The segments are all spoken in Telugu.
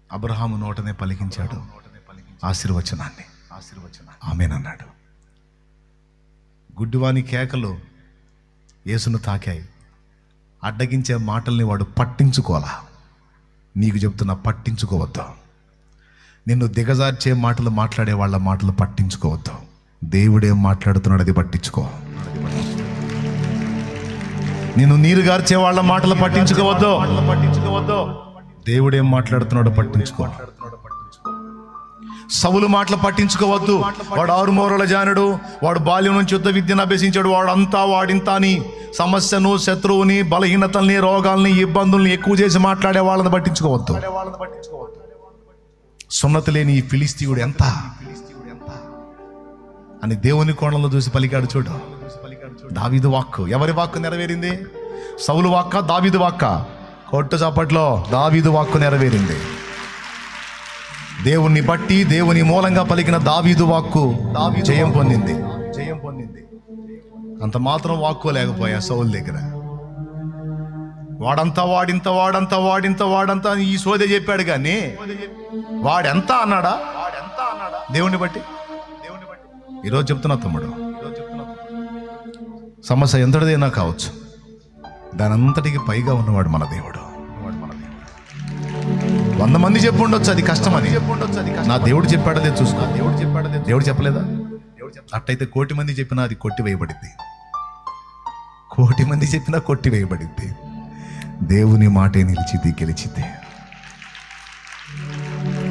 అబ్రహాము నోటనే పలికించాడు ఆశీర్వచనాన్ని. ఆమేనన్నాడు. గుడ్డివాని కేకలు యేసును తాకాయి. అడ్డగించే మాటల్ని వాడు పట్టించుకోలా. నీకు చెప్తున్నా, పట్టించుకోవద్దు. నిన్ను దిగజార్చే మాటలు మాట్లాడే వాళ్ళ మాటలు పట్టించుకోవద్దు. దేవుడేం మాట్లాడుతున్నాడు అది పట్టించుకో. నిన్ను నీరుగార్చే వాళ్ళ మాటలు పట్టించుకోవద్దు. దేవుడేం మాట్లాడుతున్నాడో పట్టించుకో. సౌలు మాటలు పట్టించుకోవద్దు. వాడు ఆరుమూరల జానుడు, వాడు బాల్యం నుంచి యుద్ధ విద్యను అభ్యసించాడు, వాడంతా వాడింతా అని సమస్యను, శత్రువుని, బలహీనతల్ని, రోగాల్ని, ఇబ్బందుల్ని ఎక్కువ చేసి మాట్లాడే వాళ్ళని పట్టించుకోవద్దు. సున్నతి లేని ఈ ఫిలిస్తీయుడు ఎంత అని దేవుని కోణంలో చూసి పలికాడు చూడు. దావీదు వాక్కు. ఎవరి వాక్కు నెరవేరింది? సౌలు వాక్క, దావీదు వాక్క? కొట్టు చప్పట్లో దావీదు వాక్కు నెరవేరింది. దేవుణ్ణి బట్టి, దేవుని మూలంగా పలికిన దావీదు వాక్కు జయం పొందింది. అంత మాత్రం వాక్కు లేకపోయా సౌలు దగ్గర. వాడంతా ఈ సోదే చెప్పాడు కానీ వాడెంత అన్నాడా? దేవుణ్ణి బట్టి. ఈరోజు చెప్తున్నా తమ్ముడు, సమస్య ఎంతటిదైనా కావచ్చు, దానంతటికి పైగా ఉన్నవాడు మన దేవుడు. 100 మంది చెప్పు ఉండొచ్చు అది కష్టమని, నా దేవుడు చెప్పాడలే చూసుకో. దేవుడు చెప్పలేదా? అట్టయితే 1,000,000 మంది చెప్పినా అది కొట్టివేయబడింది. 1,000,000 మంది చెప్పినా కొట్టివేయబడింది. దేవుని మాటే నిలిచిది, గెలిచితే.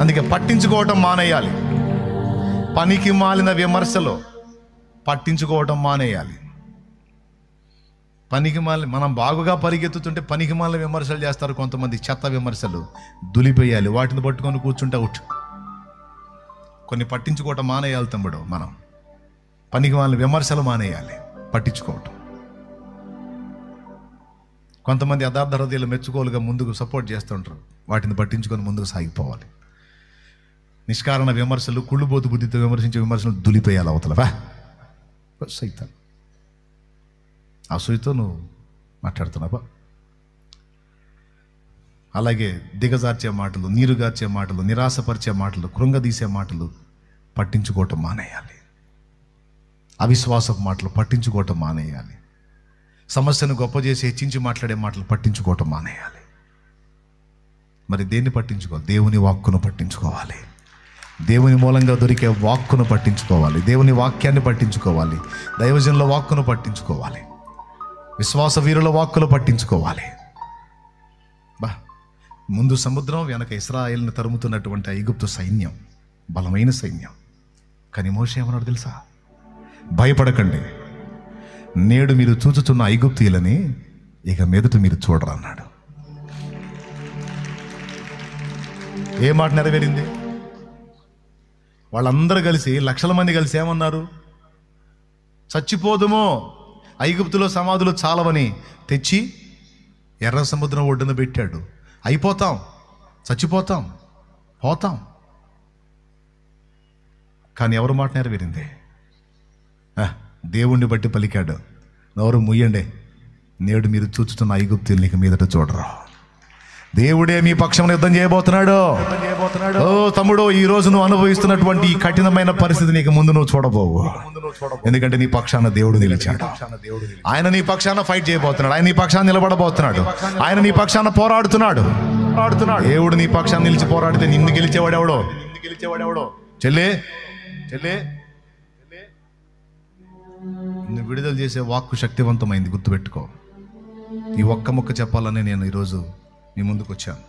అందుకే పట్టించుకోవటం మానేయాలి. పనికి మాలిన విమర్శలు పట్టించుకోవటం మానేయాలి. పనికి మాలి మనం బాగుగా పరిగెత్తుతుంటే పనికి మాలిన విమర్శలు చేస్తారు కొంతమంది, చెత్త విమర్శలు. దులిపేయాలి, వాటిని పట్టుకొని కూర్చుంటే అవుట్. కొన్ని పట్టించుకోవటం మానేయాలి తమ్ముడు. మనం పనికి మాలిన విమర్శలు మానేయాలి, పట్టించుకోవటం. కొంతమంది యథార్థ హృదయాలు మెచ్చుకోలుగా ముందుకు సపోర్ట్ చేస్తుంటారు, వాటిని పట్టించుకొని ముందుకు సాగిపోవాలి. నిష్కారణ విమర్శలు, కుళ్ళుబోతు బుద్ధితో విమర్శించే విమర్శలు దులిపేయాలి అవతలవా. సైతాన్ అసూయతో నువ్వు మాట్లాడుతున్నావా? అలాగే దిగజార్చే మాటలు, నీరుగార్చే మాటలు, నిరాశపరిచే మాటలు, కృంగదీసే మాటలు పట్టించుకోవటం మానేయాలి. అవిశ్వాసపు మాటలు పట్టించుకోవటం మానేయాలి. సమస్యను గొప్ప చేసి హెచ్చించి మాట్లాడే మాటలు పట్టించుకోవటం మానేయాలి. మరి దేన్ని పట్టించుకోవాలి? దేవుని వాక్కును పట్టించుకోవాలి. దేవుని మూలంగా దొరికే వాక్కును పట్టించుకోవాలి. దేవుని వాక్యాన్ని పట్టించుకోవాలి. దైవజనుల వాక్కును పట్టించుకోవాలి. విశ్వాస వీరుల వాక్కులు పట్టించుకోవాలి. ముందు సముద్రం, వెనక ఇశ్రాయేలును తరుముతున్నటువంటి ఐగుప్తు సైన్యం, బలమైన సైన్యం. కానీ మోషే ఏమన్నాడు తెలుసా? భయపడకండి, నేడు మీరు చూచుచున్న ఐగుప్తీయులని ఇక మీదట మీరు చూడరు అన్నాడు. ఏ మాట నెరవేరింది? వాళ్ళందరూ కలిసి, లక్షల మంది కలిసి ఏమన్నారు? చచ్చిపోదుమో, ఐగుప్తులో సమాధులు చాలవని తెచ్చి ఎర్ర సముద్రం ఒడ్డున పెట్టాడు. అయిపోతాం, చచ్చిపోతాం, పోతాం. కానీ ఎవరి మాట నెరవేరింది? దేవుణ్ణి బట్టి పలికాడు, నోరు ముయ్యండి, నేడు మీరు చూచుతున్న ఐగుప్తుల్ని ఇక మీదట చూడరు. దేవుడే మీ పక్షం యుద్ధం చేయబోతున్నాడు. ఓ తమ్ముడు, ఈ రోజు నువ్వు అనుభవిస్తున్నటువంటి ఈ కఠినమైన పరిస్థితి నీకు ముందు నువ్వు చూడబోవు. ఎందుకంటే నీ పక్షాన దేవుడు నిలిచాడు. ఆయన నీ పక్షాన ఫైట్ చేయబోతున్నాడు. ఆయన నీ పక్షాన నిలబడబోతున్నాడు. ఆయన నీ పక్షాన పోరాడుతున్నాడు. దేవుడు నీ పక్షాన నిలిచి పోరాడితే నిన్ను గెలిచేవాడెవడో? చెల్లే నిన్ను విడుదల చేసే వాక్కు శక్తివంతమైంది, గుర్తుపెట్టుకో. ఈ ఒక్క ముక్క చెప్పాలని నేను ఈరోజు నీ ముందుకు వచ్చాను.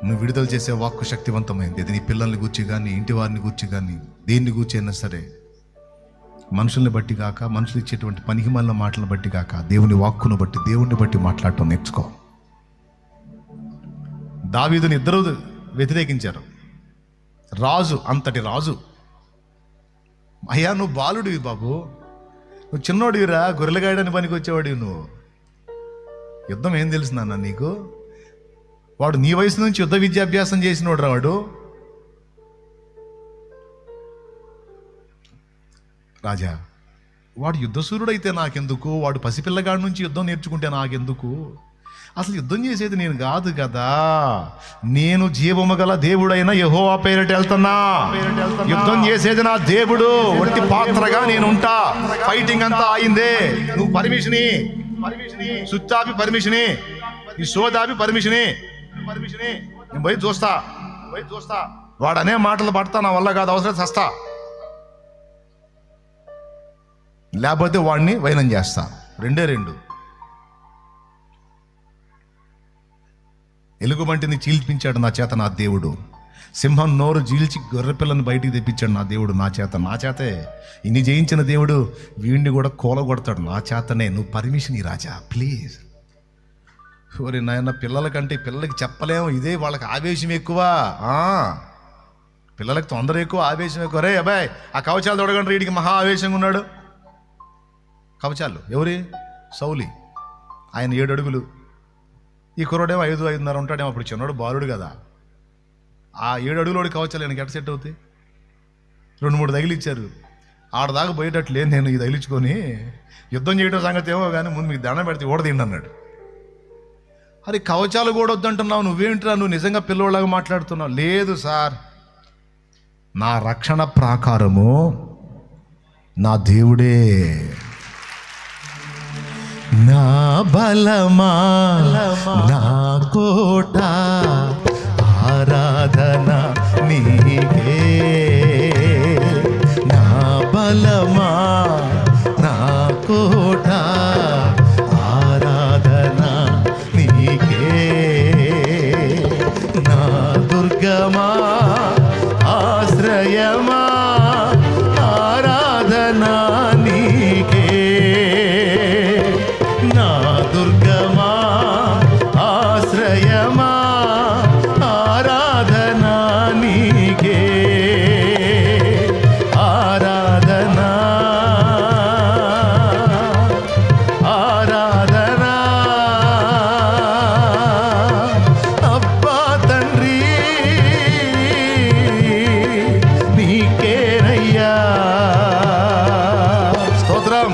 నువ్వు విడుదల చేసే వాక్కు శక్తివంతమైంది. అది నీ పిల్లల్ని గూర్చి కానీ, ఇంటి వారిని గూర్చి కానీ, దేన్ని గూర్చి అయినా సరే, మనుషుల్ని బట్టి కాక, మనుషులు ఇచ్చేటువంటి పనికి మాలిన మాటలను బట్టి కాక, దేవుని వాక్కును బట్టి, దేవుణ్ణి బట్టి మాట్లాడటం నేర్చుకో. దావీదుని ఇద్దరు వ్యతిరేకించారు. రాజు, అంతటి రాజు, అయ్యా నువ్వు బాలుడివి బాబు, నువ్వు చిన్నోడివిరా, గొర్రెలు గాయడానికి పనికి వచ్చేవాడివి నువ్వు. యుద్ధం ఏం తెలుసు నాన్న నీకు? వాడు నీ వయసు నుంచి యుద్ధ విద్యాభ్యాసం చేసినోడు రా వాడు. రాజా, వాడు యుద్ధసూరుడైతే నాకెందుకు? వాడు పసిపిల్లగాడి నుంచి యుద్ధం నేర్చుకుంటే నాకెందుకు? అసలు యుద్ధం చేసేది నేను కాదు కదా, నేను జీవము గల దేవుడైన యెహోవా పేరిట వెళ్తున్నా. యుద్ధం చేసేది నా దేవుడు, ఒట్టి పాత్రగా నేను ఉంటా. ఫైటింగ్ అంతా అయిందే, నువ్వు పర్మిషని, సుత్తాపి పర్మిషని, ఈ సోదాపి పర్మిషని, నేను పోయి చూస్తా. వాడు అనే మాటలు పడతా, నా వల్ల కాదు, అవసరం చస్తా, లేకపోతే వాడిని వైనం చేస్తా. రెండే రెండు. ఎలుగుబంటిని చీల్పించాడు నా చేత నా దేవుడు. సింహం నోరు చీల్చి గొర్రెపిల్లని బయటికి తెప్పించాడు నా దేవుడు నా చేతే. ఇన్ని జయించిన దేవుడు వీడిని కూడా కూలగొడతాడు నా చేతనే. నువ్వు పర్మిషన్ ఈ రాజా ప్లీజ్. ఓరి నాయన, పిల్లలకంటే పిల్లలకి చెప్పలేము, ఇదే వాళ్ళకి ఆవేశం ఎక్కువ. పిల్లలకి తొందర ఎక్కువ, ఆవేశం ఎక్కువ. రే అబ్బాయి, ఆ కవచాలు తొడగండి, వీడికి మహా ఆవేశంగా ఉన్నాడు. కవచాలు ఎవరి? సౌలి. ఆయన 7 అడుగులు, ఈ కుర్రోడేమో 5-5.5 ఉంటాడేమో. అప్పుడు చిన్నోడు బాలుడు కదా. ఆ 7 అడుగులోడి కవచాలు ఆయనకి ఎట్ట సెట్ అవుతాయి? 2-3 తగిలిచ్చారు. ఆడదాకా పోయేటట్లు లేదు. నేను ఇది తగిలించుకొని యుద్ధం చేయడం సంగతి ఏమో కానీ ముందు మీకు దండం పెడితే ఓడదీయండి అన్నాడు. అరే కవచాలు కూడా వద్దంటున్నావు, నువ్వేంట్రా, నువ్వు నిజంగా పిల్లోళ్ళగా మాట్లాడుతున్నావు. లేదు సార్, నా రక్షణ ప్రాకారము నా దేవుడే. నా బలమా నా కోట, ఆరాధన నీకే. నా బలమా నా కోట, ఆరాధన నీకే. నా దుర్గమా ఆశ్రయమా, ఆరాధన నీకే. నా దుర్గమా ఆశ్రయమా, ఆరాధన నీకే. ఆరాధన ఆరాధన అబ్బా తండ్రి నీకేనయ్యా. స్తోత్రం.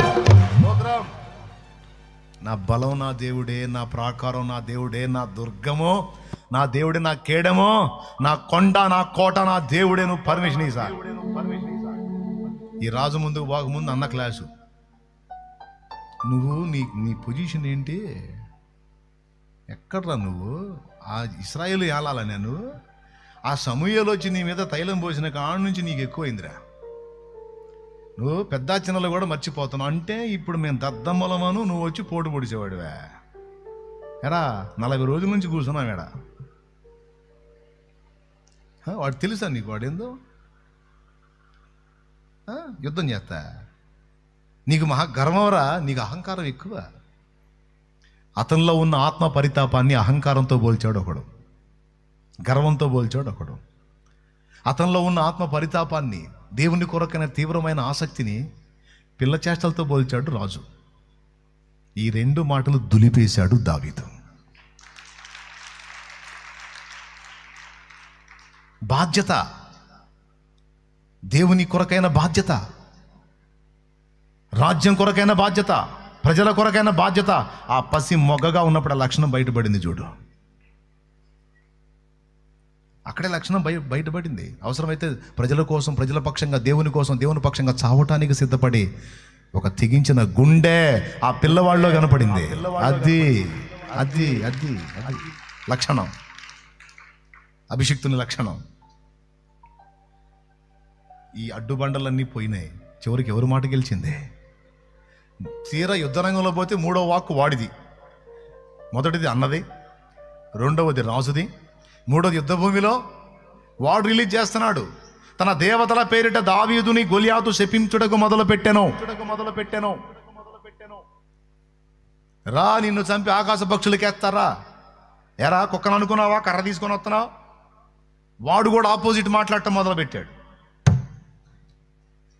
నా బలం నా దేవుడే, నా ప్రాకారం నా దేవుడే, నా దుర్గమో నా దేవుడే, నా కేడమో, నా కొండ నా కోట నా దేవుడే. నువ్వు పర్మిషన్ ఈ సార్. ఈ రాజు ముందుకు బాగుముందు అన్న క్లాసు, నువ్వు నీ పొజిషన్ ఏంటి, ఎక్కడ్రా నువ్వు? ఆ ఇశ్రాయేలు ఏలాల నేను. ఆ సమూయేలు వచ్చి నీ మీద తైలం పోసిన కాడ నుంచి నీకు ఎక్కువైందిరా. నువ్వు పెద్ద చిన్నలు కూడా మర్చిపోతున్నావు. అంటే ఇప్పుడు మేము దద్దమ్మలమను, నువ్వు వచ్చి పోటు పొడిచేవాడివే. ఎరా 40 రోజుల నుంచి కూర్చున్నాం ఎడా. వాడు తెలుసా నీకు వాడేందో? యుద్ధం చేస్తా. నీకు మహా గర్వంరా, నీకు అహంకారం ఎక్కువ. అతనిలో ఉన్న ఆత్మ పరితాపాన్ని అహంకారంతో పోల్చాడు ఒకడు, గర్వంతో పోల్చాడు ఒకడు. అతనిలో ఉన్న ఆత్మ పరితాపాన్ని, దేవుని కొరకైన తీవ్రమైన ఆసక్తిని పిల్ల చేష్టలతో పోల్చాడు రాజు. ఈ 2 మాటలు దులిపేశాడు దావీదు. బాధ్యత, దేవుని కొరకైన బాధ్యత, రాజ్యం కొరకైన బాధ్యత, ప్రజల కొరకైన బాధ్యత. ఆ పసి మొగ్గగా ఉన్నప్పుడు ఆ లక్షణం బయటపడింది చూడు. అక్కడే లక్షణం బయటపడింది. అవసరమైతే ప్రజల కోసం, ప్రజల పక్షంగా, దేవుని కోసం, దేవుని పక్షంగా చావటానికి సిద్ధపడి ఒక తెగించిన గుండె ఆ పిల్లవాడిలో కనపడింది. అది అది అది అది లక్షణం, అభిషిక్తుని లక్షణం. ఈ అడ్డుబండలన్నీ పోయినాయి. చివరికి ఎవరి మాట గెలిచింది? తీరా యుద్ధరంగంలో పోతే 3వ వాక్కు వాడిది. మొదటిది అన్నది, 2వది రాజుది, 3వది యుద్ధ భూమిలో వాడు రిలీజ్ చేస్తున్నాడు. తన దేవతల పేరిట దావీదుని గొలియాతు శపించుటకు మొదలు పెట్టెను. రా, నిన్ను చంపి ఆకాశ పక్షులకేస్తారా? ఎరా కుక్కను అనుకున్నావా, కర్ర తీసుకొని వస్తున్నావు? వాడు కూడా ఆపోజిట్ మాట్లాడటం మొదలు పెట్టాడు.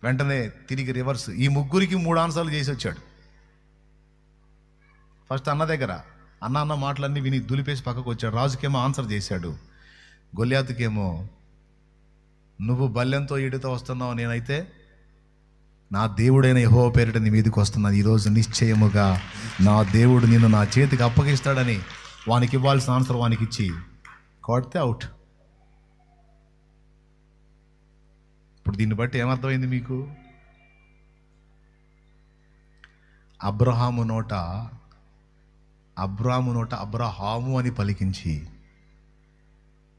వెంటనే తిరిగి రివర్స్. ఈ ముగ్గురికి 3 ఆన్సర్లు చేసి వచ్చాడు. ఫస్ట్ అన్న దగ్గర అన్న మాటలన్నీ విని దులిపేసి పక్కకు వచ్చాడు. రాజుకేమో ఆన్సర్ చేశాడు. గొల్యాతుకేమో, నువ్వు బల్లెంతో ఈడుతో వస్తున్నావు, నేనైతే నా దేవుడైన యెహోవా పేరిట నీ మీదకి వస్తున్నాను. ఈరోజు నిశ్చయముగా నా దేవుడు నిన్ను నా చేతికి అప్పగిస్తాడని వానికి ఇవ్వాల్సిన ఆన్సర్ వానికి ఇచ్చి కొడితే అవుట్. ఇప్పుడు దీన్ని బట్టి ఏమర్థమైంది మీకు? అబ్రహాము నోట అబ్రహాము అని పలికించి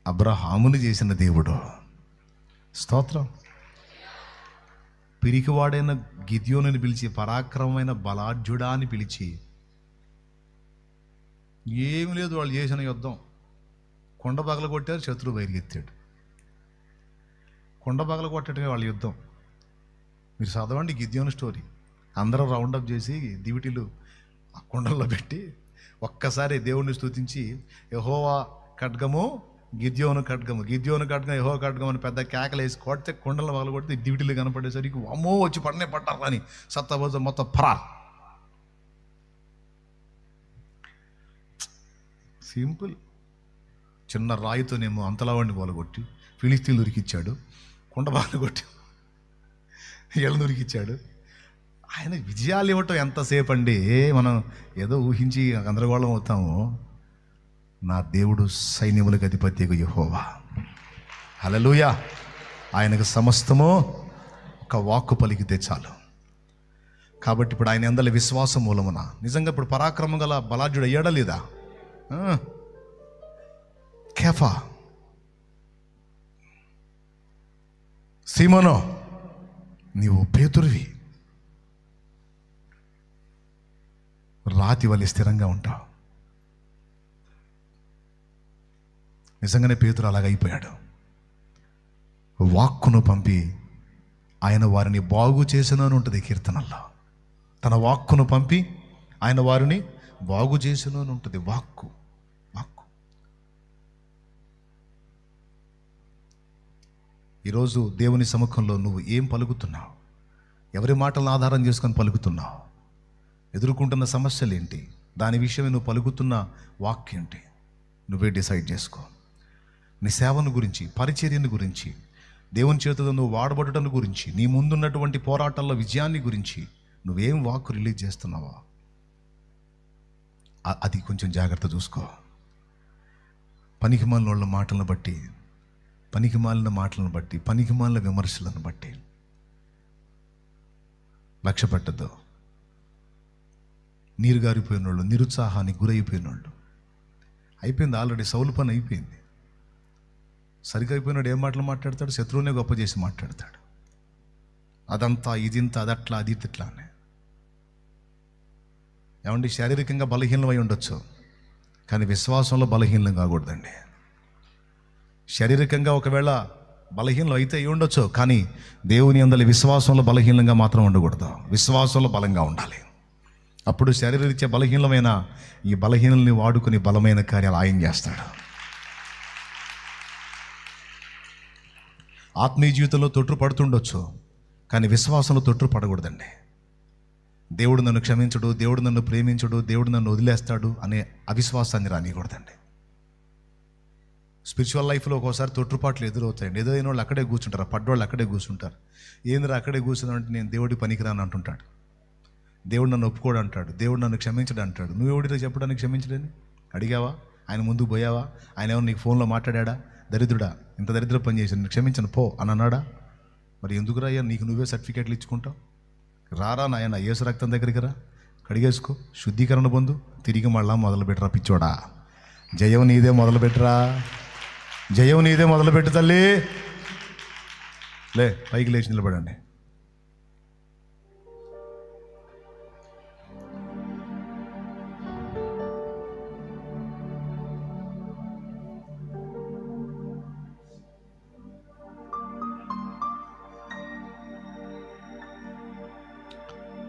అబ్రహాముని చేసిన దేవుడు. స్తోత్రం. పిరికివాడైన గిద్యోనుని పిలిచి, పరాక్రమమైన బలాఢ్యుడా అని పిలిచి, ఏమి లేదు వాళ్ళు చేసిన యుద్ధం. కొండ పగల కొట్టారు, శత్రువు బయలుగెత్తాడు. కొండ పగల కొట్టడమే వాళ్ళ యుద్ధం. మీరు చదవండి గిద్యోను స్టోరీ. అందరూ రౌండప్ చేసి దివిటీలు ఆ కొండల్లో పెట్టి ఒక్కసారి దేవుణ్ణి స్తుతించి, యెహోవా ఖడ్గము గిద్యోను ఖడ్గము, గిద్యోను ఖడ్గం యెహోవా ఖడ్గం అని పెద్ద కేకలేసి కొడితే కొండల పగల కొడితే దివిటీలు కనపడేసరికి అమ్మో వచ్చి పట్టారు అని సత్తబోజ మొత్తం పరార్. సింపుల్. చిన్న రాయితోనేమో అంతలావాడిని పోలగొట్టి ఫిలిస్తీన్లు ఉరికిచ్చాడు, కొండ బాగా కొట్టి ఎళ్ళను ఉరికిచ్చాడు. ఆయన విజయాలు ఇవ్వటం ఎంతసేపు అండి? మనం ఏదో ఊహించి గందరగోళం అవుతాము. నా దేవుడు సైన్యములకు అధిపత్యకు యెహోవా. హల్లెలూయా. ఆయనకు సమస్తము ఒక వాక్కు పలికితే చాలు. కాబట్టి ఇప్పుడు ఆయన అందరి విశ్వాసం మూలమున నిజంగా ఇప్పుడు పరాక్రమం గల బలాఢ్యుడు అయ్యాడా లేదా? కేఫా, సీమోను, నీవు పేతురువి, రాతి వలె స్థిరంగా ఉంటావు. నిజంగానే పేతురు అలాగ అయిపోయాడు. వాక్కును పంపి ఆయన వారిని బాగు చేసిన అని ఉంటుంది కీర్తనల్లో. తన వాక్కును పంపి ఆయన వారిని బాగు చేసిన అని ఉంటుంది. వాక్కు. ఈరోజు దేవుని సముఖంలో నువ్వు ఏం పలుకుతున్నావు? ఎవరి మాటలను ఆధారం చేసుకొని పలుకుతున్నావు? ఎదుర్కొంటున్న సమస్యలు ఏంటి? దాని విషయమే నువ్వు పలుకుతున్న వాక్యేంటి? నువ్వే డిసైడ్ చేసుకో. నీ సేవను గురించి, పరిచర్యను గురించి, దేవుని చేతుల్లో నువ్వు వాడబడటం గురించి, నీ ముందున్నటువంటి పోరాటాల్లో విజయాన్ని గురించి నువ్వేం వాక్కు రిలీజ్ చేస్తున్నావా? అది కొంచెం జాగ్రత్త చూసుకో. పనికిమాలిన మాటలను బట్టి, పనికిమాలిన మాటలను బట్టి, పనికిమాలిన విమర్శలను బట్టి లక్ష్య పెట్టద్దు. నీరు గారిపోయిన వాళ్ళు, నిరుత్సాహానికి గురైపోయిన వాళ్ళు, అయిపోయింది ఆల్రెడీ. సౌలు పని అయిపోయింది. సరిగ్గా అయిపోయినాడు ఏం మాటలు మాట్లాడతాడు? శత్రువునే గొప్ప చేసి మాట్లాడతాడు. అదంతా ఇదింత, అదట్లా, అది ఇట్లా అని. ఏమండి, శారీరకంగా బలహీనం అయి ఉండొచ్చు, కానీ విశ్వాసంలో బలహీనం కాకూడదండి. శారీరకంగా ఒకవేళ బలహీనం అయితే అయి ఉండొచ్చు, కానీ దేవుని అందరి విశ్వాసంలో బలహీనంగా మాత్రం ఉండకూడదు. విశ్వాసంలో బలంగా ఉండాలి. అప్పుడు శరీరరీత్యా బలహీనమైన ఈ బలహీనల్ని వాడుకొని బలమైన కార్యాలు ఆయన చేస్తాడు. ఆత్మీయ జీవితంలో తొట్టు పడుతుండొచ్చు, కానీ విశ్వాసంలో తొట్టు పడకూడదండి. దేవుడు నన్ను క్షమించడు, దేవుడు నన్ను ప్రేమించడు, దేవుడు నన్ను వదిలేస్తాడు అనే అవిశ్వాసాన్ని రానియకూడదండి. స్పిరిచువల్ లైఫ్లో ఒక్కోసారి తొట్టుపాట్లు ఎదురవుతాయండి. ఏదో అయిన వాళ్ళు అక్కడే కూర్చుంటారు, పడ్డవాళ్ళు అక్కడే కూర్చుంటారు. ఏందిరా అక్కడే కూర్చున్నామంటే నేను దేవుడి పనికిరాను అంటుంటాడు. దేవుడు నన్ను ఒప్పుకోడు అంటాడు, దేవుడు నన్ను క్షమించడు అంటాడు. నువ్వు ఎవడిలో చెప్పడానికి క్షమించడని అడిగావా? ఆయన ముందుకు పోయావా? ఆయన ఏమన్నా నీకు ఫోన్లో మాట్లాడా? దరిద్రుడా, ఇంత దరిద్ర పని చేశాను, నేను క్షమించను పో అని అన్నాడా? మరి ఎందుకు రాయ్యా నీకు నువ్వే సర్టిఫికేట్లు ఇచ్చుకుంటావు? రారా నాయన, యేసు రక్తం దగ్గరికి రా, కడిగేసుకో, శుద్ధీకరణ పొందు, తిరిగి మళ్ళా మొదలుపెట్టరా పిచ్చోడా. జయం నీదే, మొదలుపెట్టరా. జయం నీదే, మొదలుపెట్టు తల్లి. లే, పైకి లేచి నిలబడండి.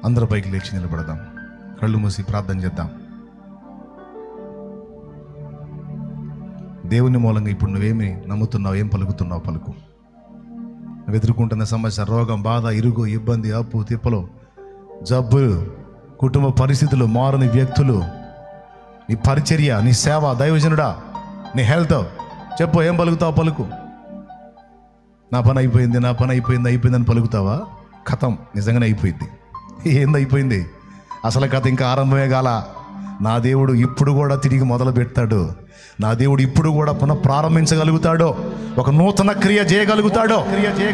అందరూ పైకి లేచి నిలబడదాం, కళ్ళు మూసి ప్రార్థన చేద్దాం. దేవుని మూలంగా ఇప్పుడు నువ్వేమి నమ్ముతున్నావు, ఏం పలుకుతున్నావు పలుకు. నువ్వు ఎదుర్కొంటున్న సమస్య, రోగం, బాధ, ఇరుగు, ఇబ్బంది, అప్పు, తిప్పలు, జబ్బులు, కుటుంబ పరిస్థితులు, మారని వ్యక్తులు, నీ పరిచర్య, నీ సేవ, దైవజనుడా, నీ హెల్త్, చెప్పు ఏం పలుకుతావు పలుకు. నా పని అయిపోయింది, నా పని అయిపోయింది, అయిపోయిందని పలుకుతావా? కథం, నిజంగానే అయిపోయింది. ఏంది అయిపోయింది? అసలు కథ ఇంకా ఆరంభమే కాల. నా దేవుడు ఇప్పుడు కూడా తిరిగి మొదలు పెడతాడు. నా దేవుడు ఇప్పుడు కూడా పునః ప్రారంభించగలుగుతాడో, ఒక నూతన క్రియ చేయగలుగుతాడో.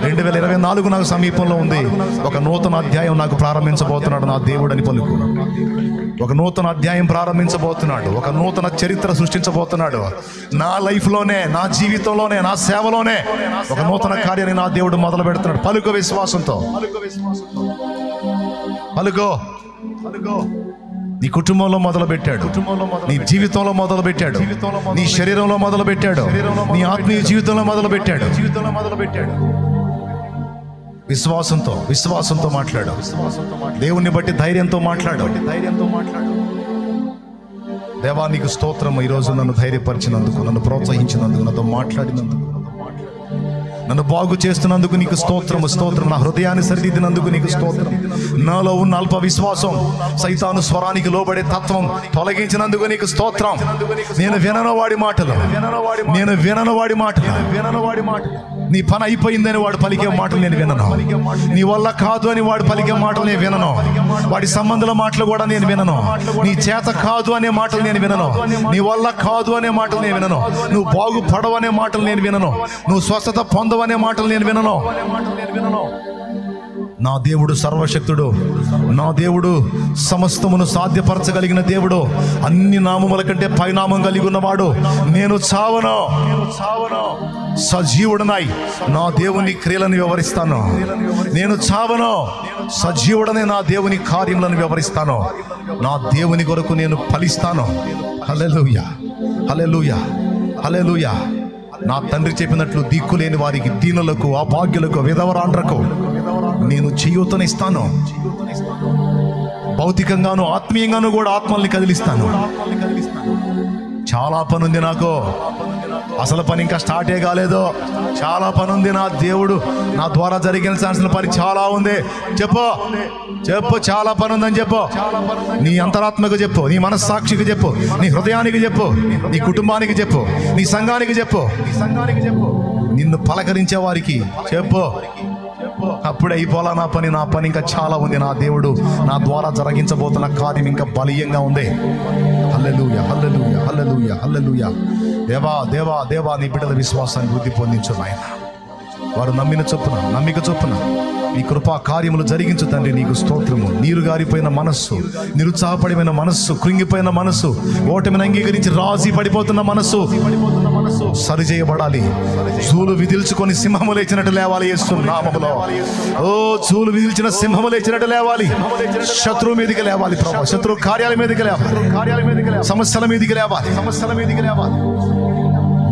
2024 నాకు సమీపంలో ఉంది. ఒక నూతన అధ్యాయం నాకు ప్రారంభించబోతున్నాడు నా దేవుడు అని పలుకు. ఒక నూతన అధ్యాయం ప్రారంభించబోతున్నాడు. ఒక నూతన చరిత్ర సృష్టించబోతున్నాడు. నా లైఫ్లోనే, నా జీవితంలోనే, నా సేవలోనే ఒక నూతన కార్యాన్ని నా దేవుడు మొదలు పెడుతున్నాడు. పలుకో విశ్వాసంతో, పలుకో. నీ కుటుంబంలో మొదలు పెట్టాడు, నీ జీవితంలో మొదలు పెట్టాడు, నీ శరీరంలో మొదలు పెట్టాడు, నీ ఆత్మీయ జీవితంలో మొదలు పెట్టాడు. విశ్వాసంతో మాట్లాడు. దేవుణ్ణి బట్టి ధైర్యంతో మాట్లాడు. దేవా నీకు స్తోత్రం. ఈరోజు నన్ను ధైర్యపరిచినందుకు, నన్ను ప్రోత్సహించినందుకు, నాతో మాట్లాడినందుకు, నన్ను బాగు చేస్తున్నందుకు నీకు స్తోత్రము. నా హృదయాన్ని సరిదిద్దినందుకు నీకు స్తోత్రం. నాలో ఉన్న అల్ప విశ్వాసం, సైతాను స్వరానికి లోబడే తత్వం తొలగించినందుకు నీకు స్తోత్రం. నేను వినను వాడి మాటలు. నీ పని అయిపోయిందని వాడు పలికే మాటలు నేను వినను. నీ వల్ల కాదు అని వాడు పలికే మాటలు నేను వినను. వాడి సంబంధుల మాటలు కూడా నేను వినను. నీ చేత కాదు అనే మాటలు నేను వినను. నీ వల్ల కాదు అనే మాటలు నేను వినను. నువ్వు బాగుపడవు అనే మాటలు నేను వినను. నువ్వు స్వస్థత పొందవనే మాటలు నేను వినను. నా దేవుడు సర్వశక్తుడు. నా దేవుడు సమస్తమును సాధ్యపరచగలిగిన దేవుడు. అన్ని నామముల కంటే పైనామం కలిగి ఉన్నవాడు. నేను చావను, సజీవుడనై నా దేవుని క్రియలను వివరిస్తాను. నేను చావను, సజీవుడనే నా దేవుని కార్యములను వివరిస్తాను. నా దేవుని కొరకు నేను ఫలిస్తాను. హల్లెలూయా, హల్లెలూయా, హల్లెలూయా. నా తండ్రి చెప్పినట్లు దిక్కులేని వారికి, దీనులకు, అభాగ్యులకు, విధవరాండ్రకు నేను చేయూతనిస్తాను. భౌతికంగాను ఆత్మీయంగాను కూడా ఆత్మల్ని కదిలిస్తాను. చాలా పని ఉంది నాకు. అసలు పని ఇంకా స్టార్టే కాలేదు. చాలా పని ఉంది. నా దేవుడు నా ద్వారా జరిగించాల్సిన పని చాలా ఉంది. చెప్పు, చాలా పని ఉందని చెప్పు. నీ అంతరాత్మకు చెప్పు, నీ మనస్సాక్షికి చెప్పు, నీ హృదయానికి చెప్పు, నీ కుటుంబానికి చెప్పు, నీ సంఘానికి చెప్పు. నిన్ను పలకరించే వారికి చెప్పు. అప్పుడే అయిపోలా నా పని ఇంకా చాలా ఉంది. నా దేవుడు నా ద్వారా జరిగించబోతున్న కార్యం ఇంకా బలీయంగా ఉంది. హల్లెలూయా, హల్లెలూయా, హల్లెలూయా, హల్లెలూయా. దేవా నీ బిడ్డల విశ్వాసాన్ని వృద్ధి పొందించు నాయన. వారు నమ్మిక చొప్పున నీ కృపా కార్యములు జరిగించు తండ్రి. నీకు స్తోత్రము. నీరు గారిపోయిన మనస్సు, నిరుత్సాహపడిపోయిన మనస్సు, కృంగిపోయిన మనస్సు, ఓటమిని అంగీకరించి రాజీ పడిపోతున్న మనస్సు సరిచేయబడాలి. చూలు విదిల్చుకొని సింహము లేచినట్టు లేవాలి యేసు నామములో. ఓ చూలు విదిల్చిన సింహము లేచినట్టు లేవాలి. శత్రువు మీదకి లేవాలి ప్రభు. శత్రు కార్యాల మీదకి లేవాలి. సమస్యల మీదకి లేవాలి.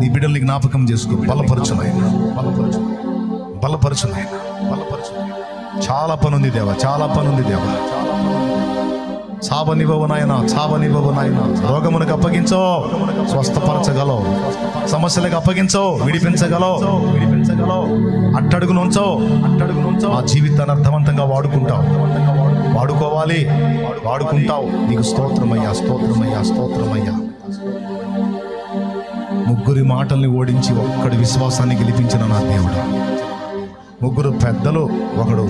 నీ బిడ్డల్ని జ్ఞాపకం చేసుకో. బలపరచునాయన. చాలా పని ఉంది దేవా, చాలా పని ఉంది దేవా. చావనివ్వవు నాయన, రోగమునకు అప్పగించో, స్వస్థపరచగలవు. సమస్యలకు అప్పగించో, విడిపించగలవు. అట్టడుగునుంచో. ఆ జీవితాన్ని అర్థవంతంగా వాడుకుంటావు. నీకు స్తోత్రమయ్యా. ముగ్గురి మాటల్ని ఓడించి ఒక్కడి విశ్వాసాన్ని గెలిపించిన నా దేవుడు. ముగ్గురు పెద్దలు, ఒకడు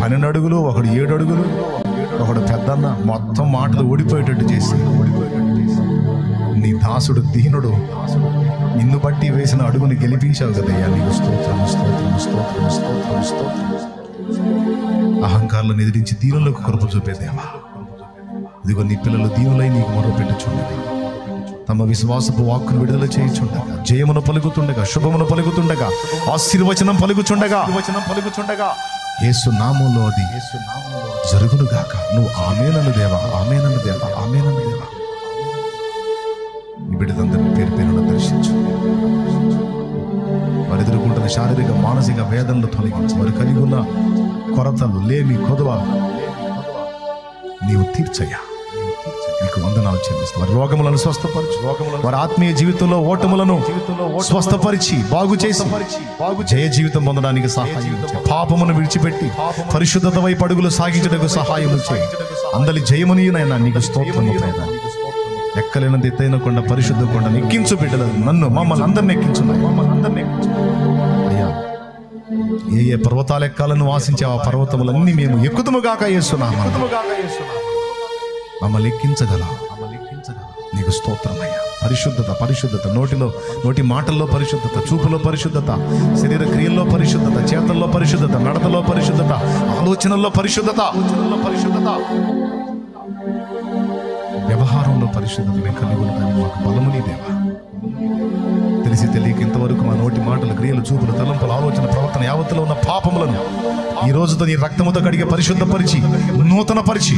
12 అడుగులు, ఒకడు 7 అడుగులు, ఒకడు పెద్దన్న, మొత్తం మాటలు ఓడిపోయేటట్టు చేసి నీ దాసుడు దీనుడు నిన్ను బట్టి వేసిన అడుగుని గెలిపించావు కదయ్యా. నీకు స్తోత్రం. అహంకారాలను ఎదిరించి దీనులకు కృప చూపేదేవా. ఇదిగో నీ పిల్లలు దీనులై నీకు మొరపెట్టుచుండగా, తమ విశ్వాసపు వాక్కును విడుదల చేయుచుండగా, జయమును పలుకుతుండగా, శుభమును పలుకుతుండగా, ఆశీర్వచనం పలుకుచుండగా, యేసు నామములో అది జరుగును గాక. నువ్వు ఆమేనను దేవా. నీ బిడ్డలందరినీ పేరు దర్శించు. వారు ఎదుర్కొంటున్న శారీరక, మానసిక వేదనలు తొలగించు. వారు కలిగి ఉన్న కొరతలు, లేమి, కొదవ నీవు తీర్చయ్యా. నీకు వందనాలు చెల్లిస్తాం. వారి రోగములను స్వస్థపరిచి, వారి ఆత్మీయ జీవితంలో ఓటములను స్వస్థపరిచి, బాగు చేసి జయ జీవితం పొందడానికి సహాయం చేయి. పాపమును విడిచిపెట్టి పరిశుద్ధత వైపు అడుగులు సాగించడానికి సహాయం చేయి. అందరి జయమునినైనా నీకు స్తోత్రము ప్రేమ. ఎక్కలేనంత ఎత్తైన కొండ, పరిశుద్ధ కొండ ఎక్కించు బిడ్డలు. మమ్మల్ని అందరిని ఎక్కించు అయ్యా. ఏ పర్వతాలు ఎక్కాలను ఆశించే ఆ పర్వతములన్నీ మేము ఎక్కుదుముగాక యేసునామములో. మమ్మల్ని ఎక్కించగల నీకు స్తోత్రమయ్యా. పరిశుద్ధత, పరిశుద్ధత, నోటి మాటల్లో పరిశుద్ధత, చూపులో పరిశుద్ధత, శరీర క్రియల్లో పరిశుద్ధత, చేతల్లో పరిశుద్ధత, నడతలో పరిశుద్ధత, ఆలోచనల్లో పరిశుద్ధత, వ్యవహారంలో పరిశుద్ధత మేము కలిగి ఉంటానికి మాకు బలము నీ దేవా. తెలిసి తెలియక ఇంతవరకు మా నోటి మాటలు, క్రియలు, చూపులు, తలంపులు, ఆలోచన, ప్రవర్తన యావత్తులో ఉన్న పాపములను ఈ రోజుతో నీ రక్తముతో కడిగి పరిశుద్ధపరిచి నూతనపరిచి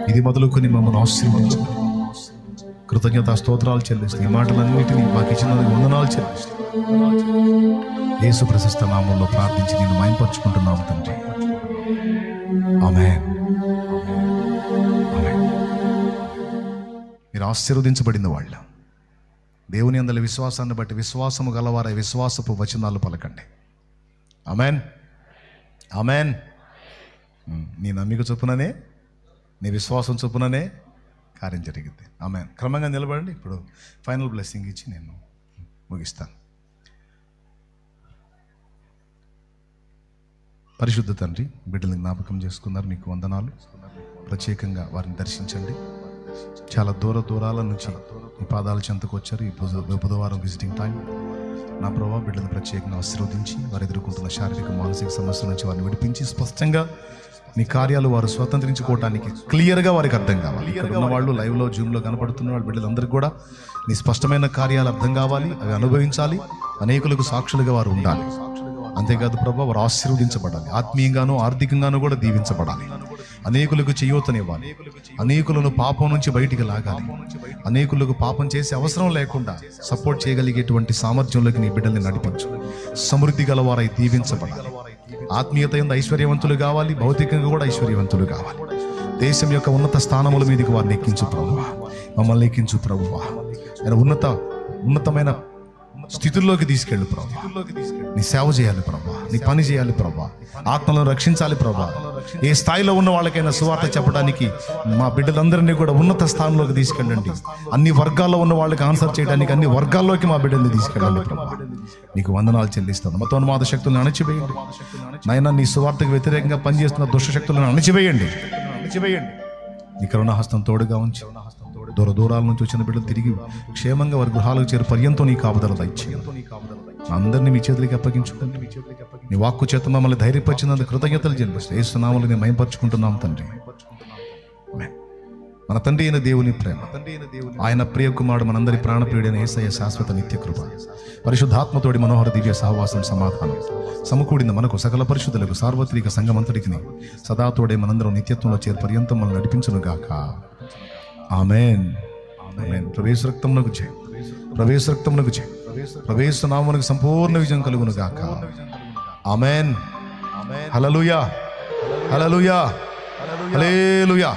ఇది మొదలుకొని మమ్మల్ని ఆశీర్వదించు. కృతజ్ఞత స్తోత్రాలు చెల్లిస్తూ ఈ మాటలన్నిటినీ మాకు ఇచ్చినందుకు వందనాలు చెల్లిస్తూ యేసు ప్రశస్త నామంలో ప్రార్థించి నేను మహిమపరుచుకుంటున్నాము తండ్రి. ఆమేన్. మీరు ఆశీర్వదించబడిన వాళ్ళ దేవుని అందరి విశ్వాసాన్ని బట్టి విశ్వాసము గలవారై విశ్వాసపు వచనాలు పలకండి. ఆమేన్, ఆమేన్. నీ నమ్మిక చొప్పుననే, నీ విశ్వాసం చొప్పుననే కార్యం జరిగింది. ఆమేన్. క్రమంగా నిలబడండి. ఇప్పుడు ఫైనల్ బ్లెస్సింగ్ ఇచ్చి నేను ముగిస్తాను. పరిశుద్ధ తండ్రి, బిడ్డల్ని జ్ఞాపకం చేసుకున్నారు, మీకు వందనాలు. ప్రత్యేకంగా వారిని దర్శించండి. చాలా దూరాల నుంచి ఈ పాదాల చెంతకు వచ్చారు. ఈ బుధవారం విజిటింగ్ టైం. నా ప్రభావ బిడ్డలను ప్రత్యేకంగా ఆశీర్వదించి వారు ఎదుర్కొంటున్న శారీరక మానసిక సమస్యల నుంచి వారిని విడిపించి స్పష్టంగా నీ కార్యాలు వారు స్వతంత్రించుకోవడానికి క్లియర్గా వారికి అర్థం కావాలి. ఇక్కడ ఉన్న వాళ్ళు లైవ్లో జూమ్లో కనపడుతున్న వాళ్ళు బిడ్డలందరికీ కూడా నీ స్పష్టమైన కార్యాలు అర్థం కావాలి, అవి అనుభవించాలి, అనేకులకు సాక్షులుగా వారు ఉండాలి. అంతేకాదు ప్రభా, వారు ఆశీర్వదించబడాలి, ఆత్మీయంగానూ ఆర్థికంగానూ కూడా దీవించబడాలి, అనేకులకు చేయూతనివ్వాలి, అనేకులను పాపం నుంచి బయటికి లాగాలి, అనేకులకు పాపం చేసే అవసరం లేకుండా సపోర్ట్ చేయగలిగేటువంటి సామర్థ్యంలోకి నీ బిడ్డల్ని నడిపించు. సమృద్ధి గలవారై దీవించబడాలి, ఆత్మీయత యందు ఐశ్వర్యవంతులు కావాలి, భౌతికంగా కూడా ఐశ్వర్యవంతులు కావాలి. దేశం యొక్క ఉన్నత స్థానముల మీదకి వారిని ఎక్కించు ప్రభువా, మమ్మల్ని ఎక్కించు ప్రభువా. ఉన్నతమైన స్థితుల్లోకి తీసుకెళ్ళు ప్రభా. నీ సేవ చేయాలి ప్రభా, నీ పని చేయాలి ప్రభా, ఆత్మలను రక్షించాలి ప్రభా. ఏ స్థాయిలో ఉన్న వాళ్ళకైనా సువార్త చెప్పడానికి మా బిడ్డలందరినీ కూడా ఉన్నత స్థానంలోకి తీసుకెళ్ళండి. అన్ని వర్గాల్లో ఉన్న వాళ్ళకి ఆన్సర్ చేయడానికి అన్ని వర్గాల్లోకి మా బిడ్డల్ని తీసుకెళ్ళండి ప్రభా. నీకు వందనాలు చెల్లిస్తాను. మతోన్మాద శక్తులను అణచివేయండి నాయనా. నీ సువార్తకు వ్యతిరేకంగా పనిచేస్తున్న దుష్ట శక్తులను అణచివేయండి. నీ కరుణాహస్తం తోడుగా ఉంచి దూరాల నుంచి వచ్చిన బిడ్డలు తిరిగి క్షేమంగా వారి గృహాలకు చేరు పర్యంతం నీ కాపుదల దయచేయండి. అందరినీ మీ చేతులకి అప్పగించుకుంటూ నీ వాక్కు చేత మమ్మల్ని ధైర్యపరిచినందుకు కృతజ్ఞతలు చెల్లిస్తూ యేసు నామములో నేను మహిమపరచుకుంటున్నాం తండ్రి. మన తండ్రి అయిన దేవుని ప్రేమ, ఆయన ప్రియ కుమారుడు మనందరి ప్రాణప్రియుడైన యేసయ్య శాశ్వత నిత్య కృప, పరిశుద్ధాత్మతోడి మనోహర దివ్య సహవాసం సమాధానం సమకూడిన మనకు సకల పరిశుద్ధులకు సార్వత్రిక సంఘమంతటికి సదాతోడే మనందరం నిత్యత్వంలో చేరు పర్యంతం మనం నడిపించును గాక. ఆమేన్, ఆమేన్. ప్రవేశ రక్తమునకు జై, ప్రవేశ రక్తమునకు జై, ప్రవేశ నామమునకు సంపూర్ణ విజయం కలుగును గాక. ఆమేన్. హల్లెలూయా, హల్లెలూయా, హల్లెలూయా.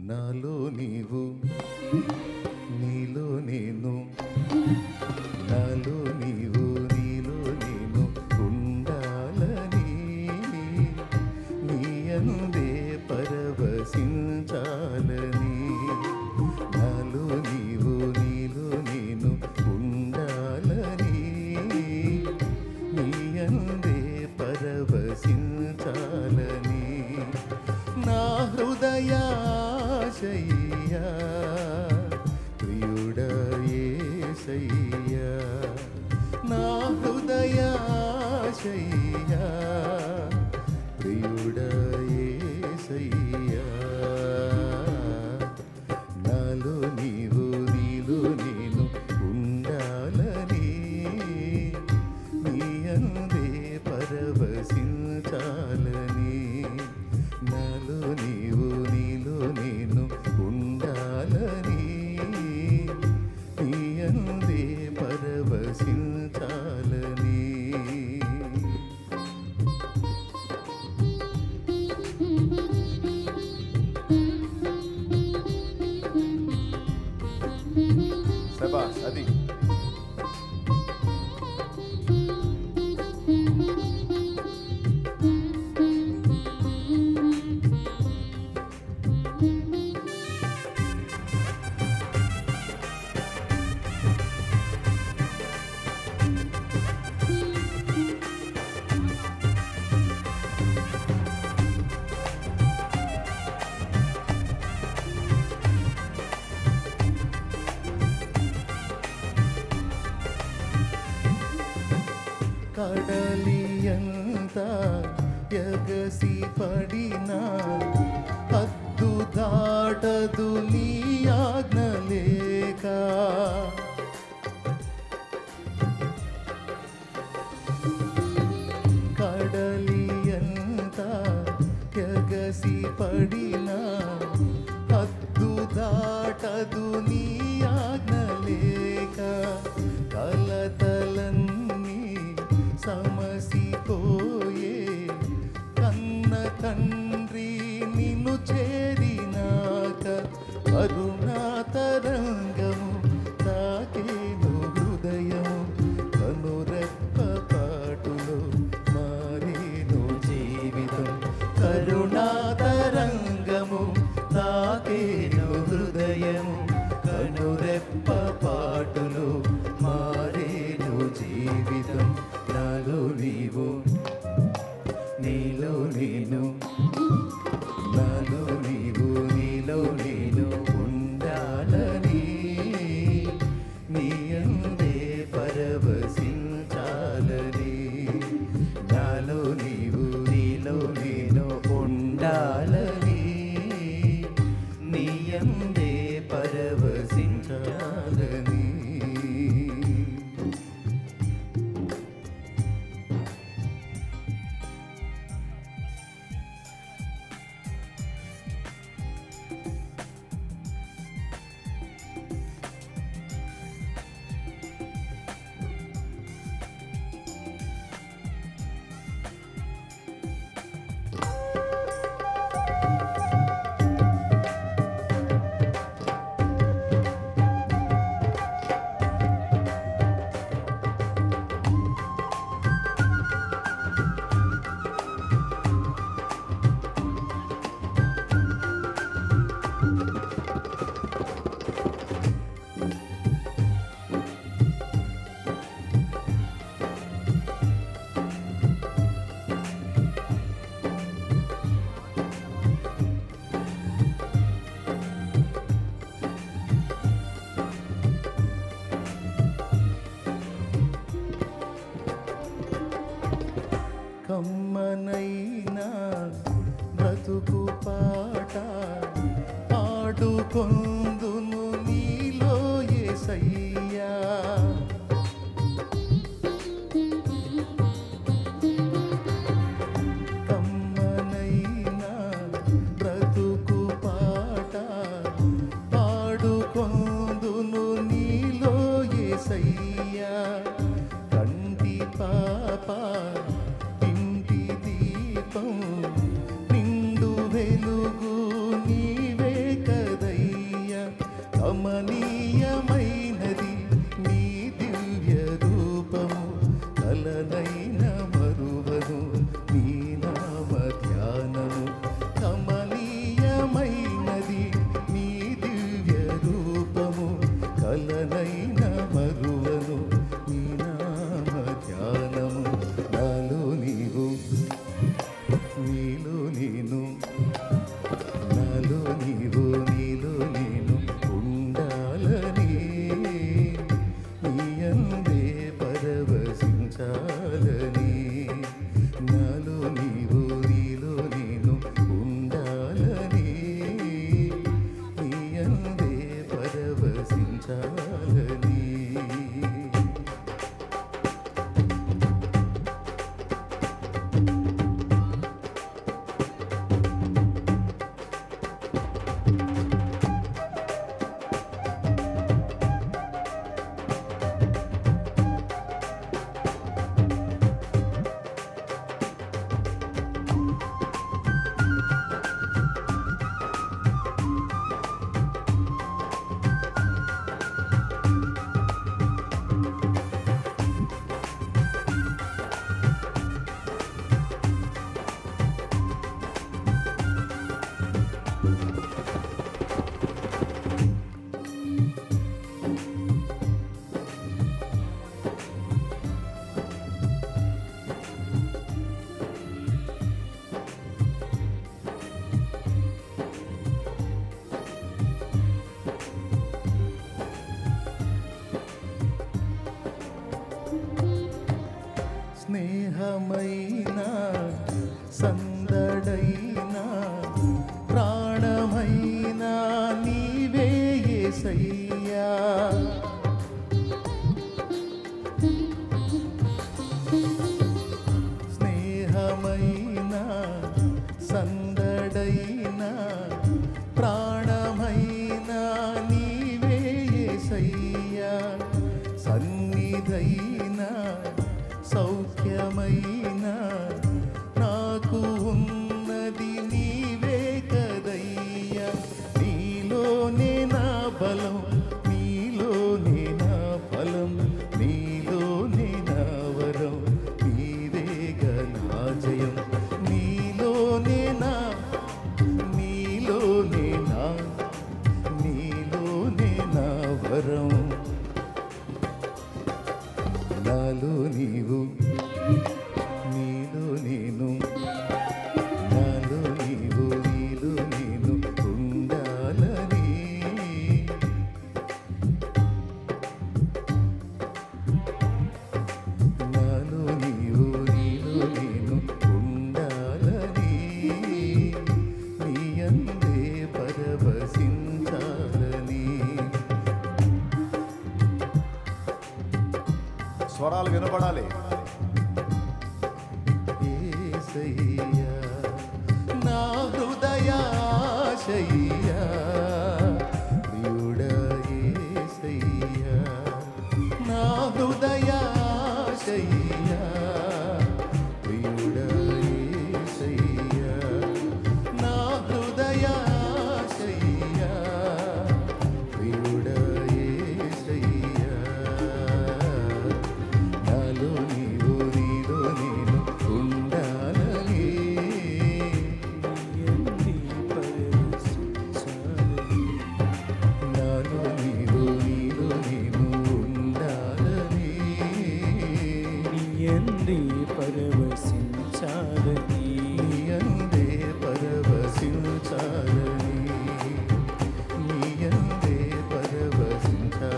నాలో నీవు, నీలో నేను, నాలో నీవు, నీలో నేను ఉండాలని నీ అందే పరవశించాలని. నాలో నీవు, నీలో నేను ఉండాలని నీ అందే పరవశించాలని. నా హృదయాశయ్యా ప్రియుడా యేసయ్యా, నా హృదయాశయ్యా ప్రియుడా యేసయ్యా. నాలో నీవు, నీలో నేను ఉండాలని నీ అందే పరవశించాలని. నాలో నీవు, నీలో నేను కడలియంత ఎగసి పడినా హద్దు దాటదు నీ ఆజ్ఞ లేక. కడలియంత ఎగసి పడినా హద్దు దాటదు నీ ఆజ్ఞ లేక. కలతలన్నీ సమసిపోయే కన్న తండ్రి నిన్ను చేరినాక. కరుణాతరంగము తాకేను హృదయము కనురెప్ప పాటులో మారేను జీవితం. కరుణాతరంగము తాకేను హృదయము కనురెప్ప పాటులో మారేను జీవితం. నాలో నీవు నీలో నేను, నాలో నీవు నీలో నేను ఉండాలని నీ అందే పరవశించాలని. నాలో నీవు నీలో నేను ఉండాలని నీ అందే పరవశించాలని. కమ్మనైనా బ్రతుకు పాట పాడుకొందును నీలో యేసయ్యా. కమ్మనైనా బ్రతుకు పాట పాడుకొందును నీలో యేసయ్యా. కంటి పాప నిండు వెలుగు నీవే కదయ్యా. బలం, నీలోనే నా ఫలం, నీలోనే నా వరం, నీవేగా నా జయం, నీలోనే నా వరం. నాలో నీవు, నీలో నేను, నాలో నీవు, నీలో నేను ఉండాలని. నాలో నీవు, నీలో నేను ఉండాలని, నీ అందే పరవశించాలని. స్వరాలు వినపడాలి. యేసయ్యా నా హృదయాశయ్యా, ప్రియుడా యేసయ్యా నా హృదయాశయ్యా, ప్రియుడా యేసయ్యా నా హృదయాశయ్యా, ప్రియుడా యేసయ్యా. నాలో నీవు, నీలో నేను ఉండాలని. నాలో నీవు, నీలో నేను ఉండాలని. ఎందే పరవశించాలని, నీ అందే పరవశించాలని, నీ అందే పరవశించాలని.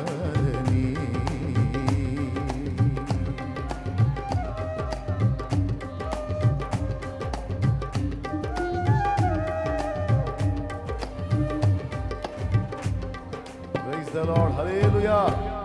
Praise the Lord. Hallelujah.